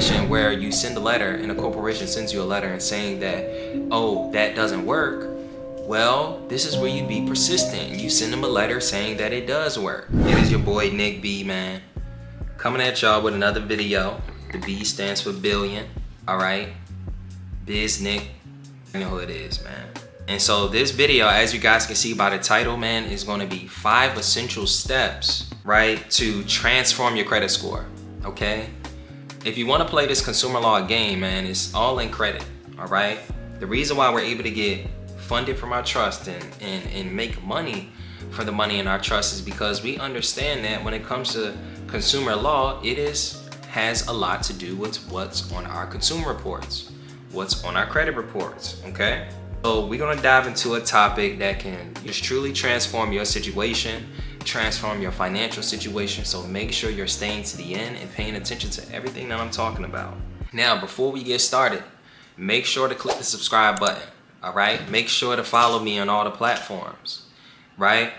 situation where you send a letter and a corporation sends you a letter and saying that, oh, that doesn't work, well, this is where you be persistent. You send them a letter saying that it does work. It is your boy Nick B, man, coming at y'all with another video. The B stands for billion, all right? Biz Nick, you know who it is, man. And so this video, as you guys can see by the title, man, is going to be 5 essential steps, right, to transform your credit score, okay? If you want to play this consumer law game, man, it's all in credit, all right? The reason why we're able to get funded from our trust and make money for the money in our trust is because we understand that when it comes to consumer law, has a lot to do with what's on our consumer reports, what's on our credit reports, okay? So we're gonna dive into a topic that can just truly transform your situation, transform your financial situation. So make sure you're staying to the end and paying attention to everything that I'm talking about. Now, before we get started, make sure to click the subscribe button, all right? Make sure to follow me on all the platforms, right?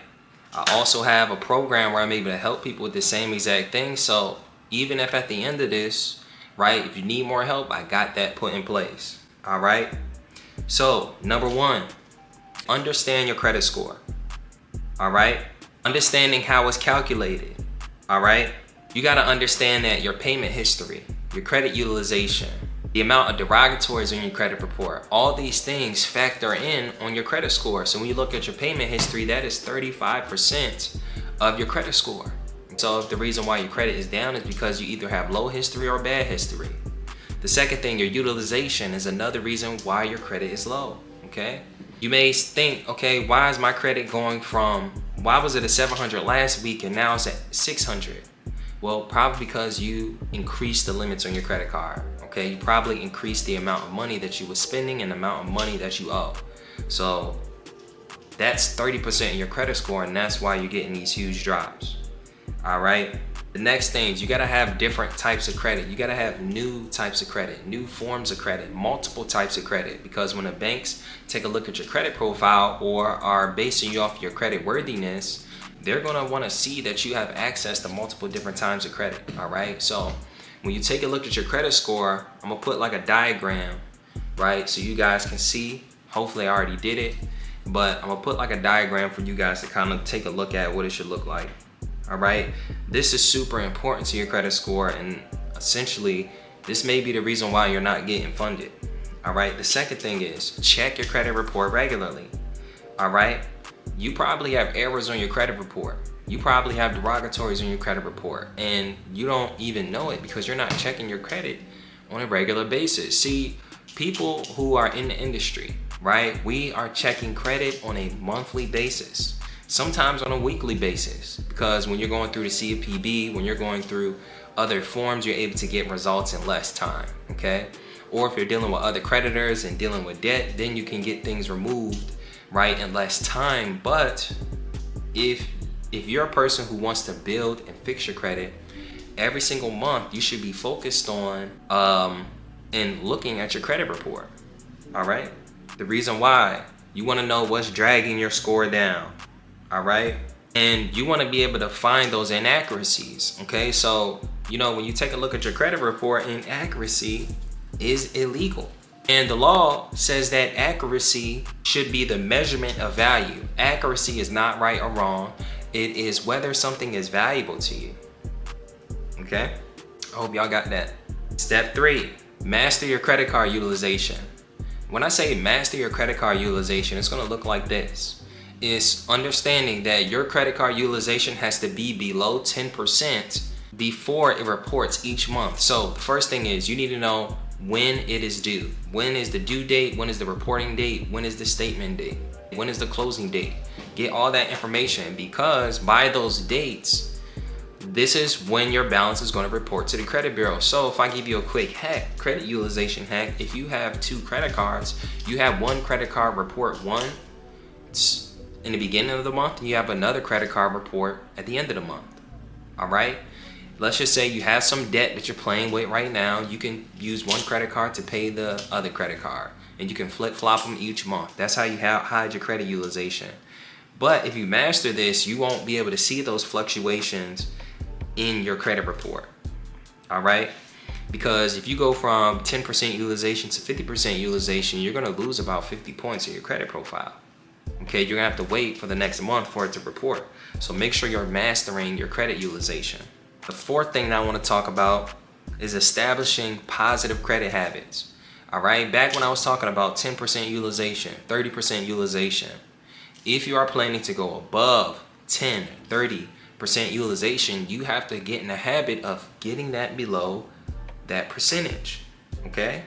I also have a program where I'm able to help people with the same exact thing. So even if at the end of this, right, if you need more help, I got that put in place, all right? So, number 1, understand your credit score, all right? Understanding how it's calculated, all right? You gotta understand that your payment history, your credit utilization, the amount of derogatories in your credit report, all these things factor in on your credit score. So when you look at your payment history, that is 35% of your credit score. So if the reason why your credit is down is because you either have low history or bad history. The second thing, your utilization, is another reason why your credit is low, okay? You may think, okay, why is my credit going from, why was it at 700 last week and now it's at 600? Well, probably because you increased the limits on your credit card, okay? You probably increased the amount of money that you were spending and the amount of money that you owe. So that's 30% of your credit score, and that's why you're getting these huge drops, all right? The next thing is you gotta have different types of credit. You gotta have new types of credit, new forms of credit, multiple types of credit, because when the banks take a look at your credit profile or are basing you off your credit worthiness, they're gonna wanna see that you have access to multiple different types of credit, all right? So when you take a look at your credit score, I'm gonna put like a diagram, right? So you guys can see, hopefully I already did it, but I'm gonna put like a diagram for you guys to kind of take a look at what it should look like. All right, this is super important to your credit score, and essentially this may be the reason why you're not getting funded. All right, the second thing is check your credit report regularly. All right, you probably have errors on your credit report. You probably have derogatories on your credit report, and you don't even know it because you're not checking your credit on a regular basis. See, people who are in the industry, right, we are checking credit on a monthly basis, sometimes on a weekly basis, because when you're going through the CFPB, when you're going through other forms, you're able to get results in less time, okay? Or if you're dealing with other creditors and dealing with debt, then you can get things removed, right, in less time. But if you're a person who wants to build and fix your credit, every single month you should be focused on and looking at your credit report, all right? The reason why, you wanna know what's dragging your score down, all right? And you want to be able to find those inaccuracies, okay? So, you know, when you take a look at your credit report, inaccuracy is illegal. And the law says that accuracy should be the measurement of value. Accuracy is not right or wrong. It is whether something is valuable to you, okay? I hope y'all got that. Step 3, master your credit card utilization. When I say master your credit card utilization, it's going to look like this. Is understanding that your credit card utilization has to be below 10% before it reports each month. So the first thing is you need to know when it is due. When is the due date? When is the reporting date? When is the statement date? When is the closing date? Get all that information, because by those dates, this is when your balance is going to report to the credit bureau. So if I give you a quick hack, credit utilization hack, if you have 2 credit cards, you have one credit card report in the beginning of the month, and you have another credit card report at the end of the month, all right? Let's just say you have some debt that you're playing with right now. You can use one credit card to pay the other credit card, and you can flip-flop them each month. That's how you hide your credit utilization. But if you master this, you won't be able to see those fluctuations in your credit report, all right? Because if you go from 10% utilization to 50% utilization, you're gonna lose about 50 points of your credit profile. Okay, you're gonna have to wait for the next month for it to report. So make sure you're mastering your credit utilization. The fourth thing that I wanna talk about is establishing positive credit habits. All right, back when I was talking about 10% utilization, 30% utilization, if you are planning to go above 10, 30% utilization, you have to get in the habit of getting that below that percentage, okay?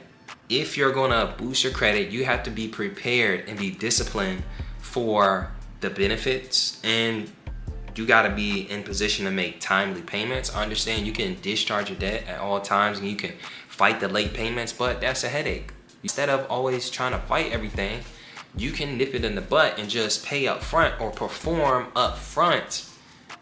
If you're gonna boost your credit, you have to be prepared and be disciplined for the benefits, and you gotta be in position to make timely payments. I understand you can discharge your debt at all times and you can fight the late payments, but that's a headache. Instead of always trying to fight everything, you can nip it in the butt and just pay up front or perform up front,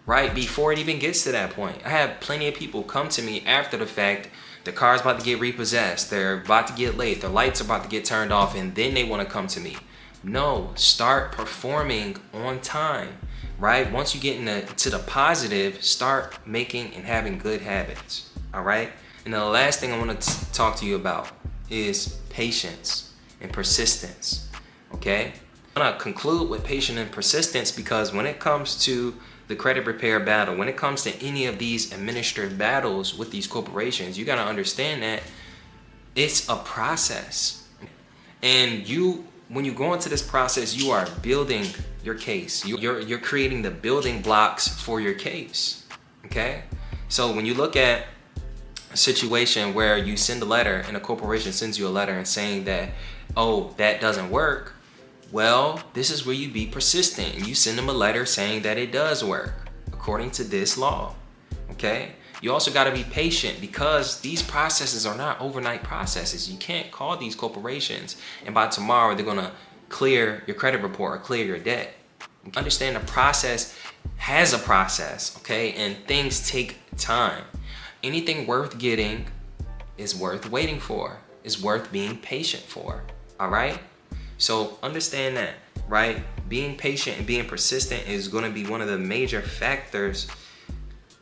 right, before it even gets to that point. I have plenty of people come to me after the fact. The car's about to get repossessed, they're about to get late, their lights are about to get turned off, and then they want to come to me. No, start performing on time, right? Once you get into the positive, start making and having good habits, all right? And the last thing I want to talk to you about is patience and persistence, okay? I'm gonna conclude with patience and persistence because when it comes to the credit repair battle, when it comes to any of these administrative battles with these corporations, you gotta understand that it's a process. And when you go into this process, you are building your case. You're creating the building blocks for your case, okay? So when you look at a situation where you send a letter and a corporation sends you a letter and saying that, oh, that doesn't work, well, this is where you be persistent and you send them a letter saying that it does work according to this law, okay? You also got to be patient because these processes are not overnight processes. You can't call these corporations and by tomorrow they're going to clear your credit report or clear your debt. Understand the process has a process, okay? And things take time. Anything worth getting is worth waiting for, is worth being patient for, all right? So understand that, right? Being patient and being persistent is going to be one of the major factors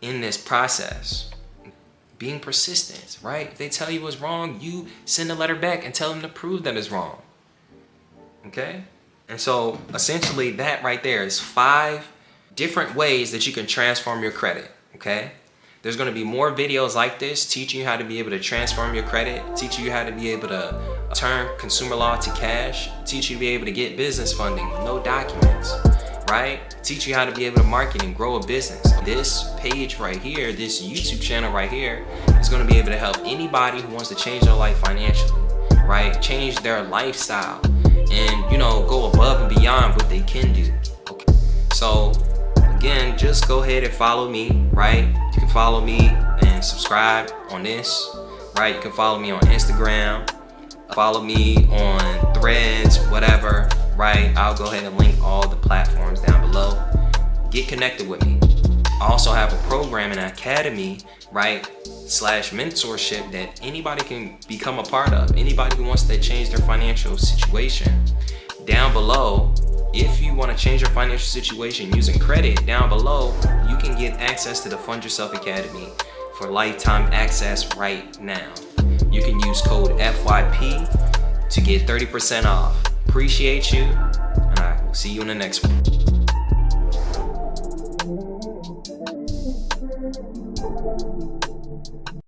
in this process. Being persistent, right? If they tell you what's wrong, you send a letter back and tell them to prove that it's wrong, okay? And so essentially that right there is 5 different ways that you can transform your credit, okay? There's going to be more videos like this teaching you how to be able to transform your credit, teaching you how to be able to turn consumer law to cash, teach you to be able to get business funding with no documents, right? Teach you how to be able to market and grow a business. This page right here, this YouTube channel right here is going to be able to help anybody who wants to change their life financially, right? Change their lifestyle and, go above and beyond what they can do, okay? So again, just go ahead and follow me, right? You can follow me and subscribe on this, right? You can follow me on Instagram, follow me on Threads, whatever, right? I'll go ahead and link all the platforms down below. Get connected with me. I also have a program, an academy, right, /mentorship that anybody can become a part of. Anybody who wants to change their financial situation. Down below, if you want to change your financial situation using credit, down below, you can get access to the Fund Yourself Academy for lifetime access right now. You can use code FYP to get 30% off. Appreciate you, and I will see you in the next one.